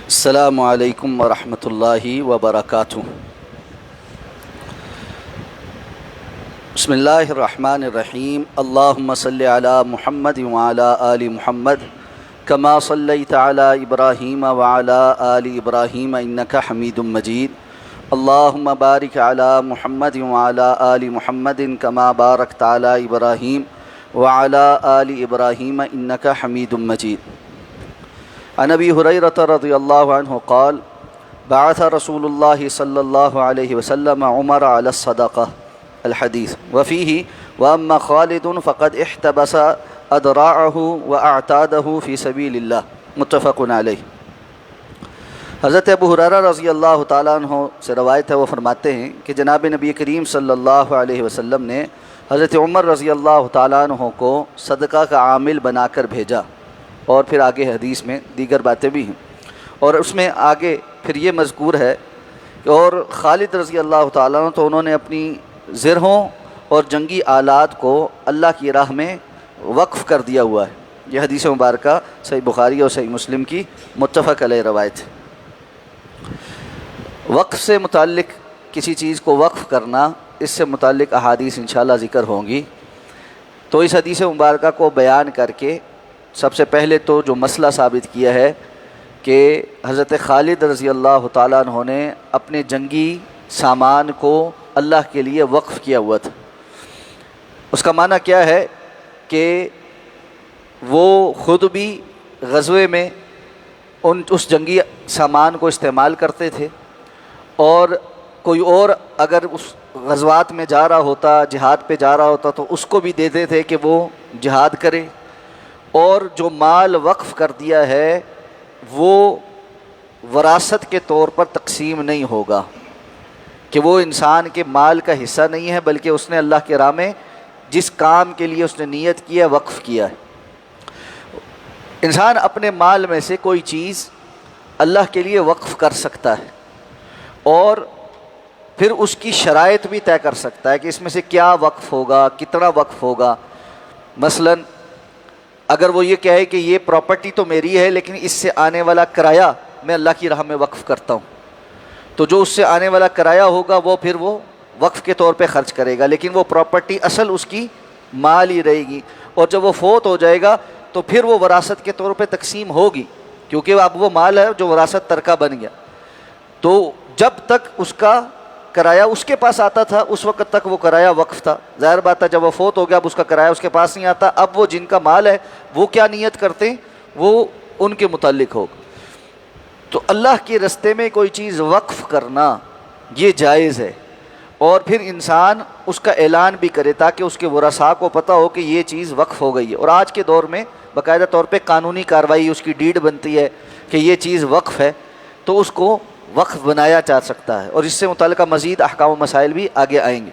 السلام علیکم ورحمۃ اللہ وبرکاتہ۔ بسم اللہ الرحمن الرحیم۔ اللہم صلی علی محمد وعلی آل محمد کما صلیت علی ابراہیم وعلی آل ابراہیم انک حمید مجید۔ اللہم بارک علی محمد وعلی آل محمد کما بارکت علی ابراہیم وعلی آل ابراہیم انک حمید مجید۔ عن ابی ہریرہ رضی اللہ عنہ قال بعث رسول اللہ صلی اللہ علیہ وسلم عمر علی الصدقہ الحدیث وفیہ واما خالد فقد احتبس ادراعہ واعتادہ فی سبیل اللہ، متفق علیہ۔ حضرت ابو ہریرہ رضی اللہ تعالیٰ عنہ سے روایت ہے، وہ فرماتے ہیں کہ جناب نبی کریم صلی اللہ علیہ وسلم نے حضرت عمر رضی اللہ تعالیٰ عنہ کو صدقہ کا عامل بنا کر بھیجا، اور پھر آگے حدیث میں دیگر باتیں بھی ہیں، اور اس میں آگے پھر یہ مذکور ہے کہ اور خالد رضی اللہ تعالیٰ عنہ تو انہوں نے اپنی زرہوں اور جنگی آلات کو اللہ کی راہ میں وقف کر دیا ہوا ہے۔ یہ حدیث مبارکہ صحیح بخاری اور صحیح مسلم کی متفق علیہ روایت ہے۔ وقف سے متعلق کسی چیز کو وقف کرنا، اس سے متعلق احادیث انشاءاللہ ذکر ہوں گی، تو اس حدیث مبارکہ کو بیان کر کے سب سے پہلے تو جو مسئلہ ثابت کیا ہے کہ حضرت خالد رضی اللہ تعالیٰ عنہ نے اپنے جنگی سامان کو اللہ کے لیے وقف کیا ہوا تھا۔ اس کا معنی کیا ہے کہ وہ خود بھی غزوے میں اس جنگی سامان کو استعمال کرتے تھے، اور کوئی اور اگر اس غزوات میں جا رہا ہوتا، جہاد پہ جا رہا ہوتا، تو اس کو بھی دیتے تھے کہ وہ جہاد کرے، اور جو مال وقف کر دیا ہے وہ وراثت کے طور پر تقسیم نہیں ہوگا، کہ وہ انسان کے مال کا حصہ نہیں ہے، بلکہ اس نے اللہ کے راہ میں جس کام کے لیے اس نے نیت کیا ہے وقف کیا ہے۔ انسان اپنے مال میں سے کوئی چیز اللہ کے لیے وقف کر سکتا ہے، اور پھر اس کی شرائط بھی طے کر سکتا ہے کہ اس میں سے کیا وقف ہوگا، کتنا وقف ہوگا۔ مثلاً اگر وہ یہ کہے کہ یہ پراپرٹی تو میری ہے، لیکن اس سے آنے والا کرایہ میں اللہ کی راہ میں وقف کرتا ہوں، تو جو اس سے آنے والا کرایہ ہوگا وہ پھر وہ وقف کے طور پہ خرچ کرے گا، لیکن وہ پراپرٹی اصل اس کی مال ہی رہے گی، اور جب وہ فوت ہو جائے گا تو پھر وہ وراثت کے طور پہ تقسیم ہوگی، کیونکہ اب وہ مال ہے جو وراثت ترکہ بن گیا۔ تو جب تک اس کا کرایہ اس کے پاس آتا تھا اس وقت تک وہ کرایہ وقف تھا۔ ظاہر بات ہے جب وہ فوت ہو گیا اب اس کا کرایہ اس کے پاس نہیں آتا، اب وہ جن کا مال ہے وہ کیا نیت کرتے ہیں وہ ان کے متعلق ہوگا۔ تو اللہ کے رستے میں کوئی چیز وقف کرنا یہ جائز ہے، اور پھر انسان اس کا اعلان بھی کرے تاکہ اس کے ورثاء کو پتہ ہو کہ یہ چیز وقف ہو گئی ہے۔ اور آج کے دور میں باقاعدہ طور پہ قانونی کارروائی، اس کی ڈیڈ بنتی ہے کہ یہ چیز وقف ہے، تو اس کو وقف بنایا جا سکتا ہے، اور اس سے متعلقہ مزید احکام و مسائل بھی آگے آئیں گے۔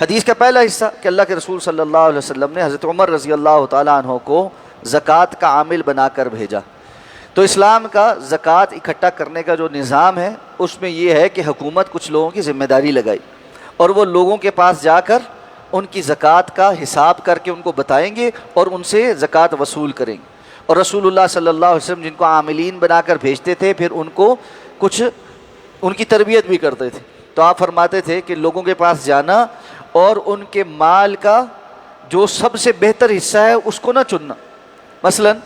حدیث کا پہلا حصہ کہ اللہ کے رسول صلی اللہ علیہ وسلم نے حضرت عمر رضی اللہ تعالیٰ عنہ کو زکوٰۃ کا عامل بنا کر بھیجا۔ تو اسلام کا زکوٰۃ اکٹھا کرنے کا جو نظام ہے اس میں یہ ہے کہ حکومت کچھ لوگوں کی ذمہ داری لگائی، اور وہ لوگوں کے پاس جا کر ان کی زکوٰۃ کا حساب کر کے ان کو بتائیں گے اور ان سے زکوٰۃ وصول کریں گے۔ اور رسول اللہ صلی اللہ علیہ وسلم جن کو عاملین بنا کر بھیجتے تھے پھر ان کو کچھ ان کی تربیت بھی کرتے تھے۔ تو آپ فرماتے تھے کہ لوگوں کے پاس جانا اور ان کے مال کا جو سب سے بہتر حصہ ہے اس کو نہ چننا۔ مثلاً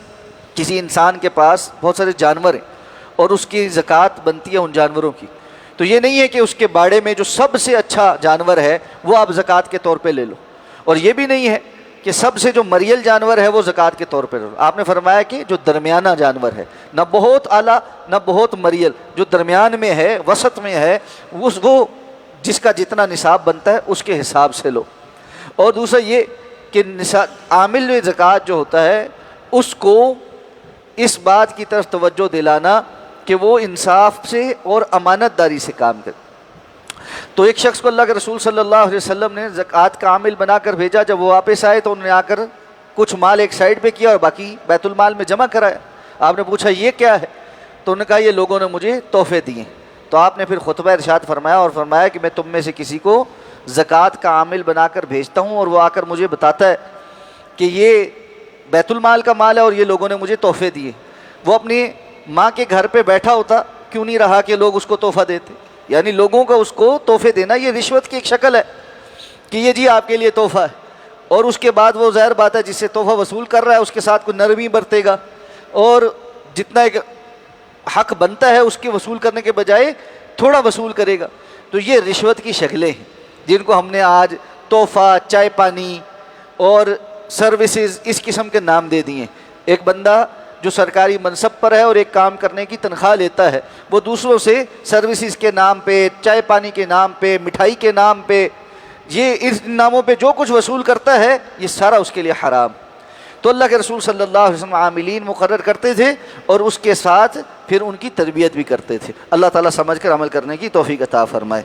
کسی انسان کے پاس بہت سارے جانور ہیں اور اس کی زکوٰۃ بنتی ہے ان جانوروں کی، تو یہ نہیں ہے کہ اس کے باڑے میں جو سب سے اچھا جانور ہے وہ آپ زکوٰۃ کے طور پہ لے لو، اور یہ بھی نہیں ہے کہ سب سے جو مریل جانور ہے وہ زکوٰۃ کے طور پہ لے لو۔ آپ نے فرمایا کہ جو درمیانہ جانور ہے، نہ بہت اعلیٰ نہ بہت مریل، جو درمیان میں ہے، وسط میں ہے، وہ جس کا جتنا نصاب بنتا ہے اس کے حساب سے لو۔ اور دوسرا یہ کہ عامل زکوٰۃ جو ہوتا ہے اس کو اس بات کی طرف توجہ دلانا کہ وہ انصاف سے اور امانت داری سے کام کرے۔ تو ایک شخص کو اللہ کے رسول صلی اللہ علیہ وسلم نے زکوٰۃ کا عامل بنا کر بھیجا۔ جب وہ واپس آئے تو انہوں نے آ کر کچھ مال ایک سائڈ پہ کیا اور باقی بیت المال میں جمع کرایا۔ آپ نے پوچھا یہ کیا ہے؟ تو انہوں نے کہا یہ لوگوں نے مجھے تحفے دیے۔ تو آپ نے پھر خطبہ ارشاد فرمایا اور فرمایا کہ میں تم میں سے کسی کو زکوٰۃ کا عامل بنا کر بھیجتا ہوں اور وہ آ کر مجھے بتاتا ہے کہ یہ بیت المال کا مال ہے اور یہ لوگوں نے مجھے تحفے دیے، وہ اپنی ماں کے گھر پہ بیٹھا ہوتا کیوں نہیں رہا کہ لوگ اس کو تحفہ دیتے؟ یعنی لوگوں کا اس کو تحفے دینا یہ رشوت کی ایک شکل ہے کہ یہ جی آپ کے لیے تحفہ ہے، اور اس کے بعد وہ ظاہر بات ہے جس سے تحفہ وصول کر رہا ہے اس کے ساتھ کوئی نرمی برتے گا اور جتنا ایک حق بنتا ہے اس کے وصول کرنے کے بجائے تھوڑا وصول کرے گا۔ تو یہ رشوت کی شکلیں ہیں جن کو ہم نے آج تحفہ، چائے پانی اور سروسز اس قسم کے نام دے دیے۔ ایک بندہ جو سرکاری منصب پر ہے اور ایک کام کرنے کی تنخواہ لیتا ہے، وہ دوسروں سے سروسز کے نام پہ، چائے پانی کے نام پہ، مٹھائی کے نام پہ، یہ اس ناموں پہ جو کچھ وصول کرتا ہے یہ سارا اس کے لیے حرام۔ تو اللہ کے رسول صلی اللہ علیہ وسلم عاملین مقرر کرتے تھے اور اس کے ساتھ پھر ان کی تربیت بھی کرتے تھے۔ اللہ تعالیٰ سمجھ کر عمل کرنے کی توفیق عطا فرمائے۔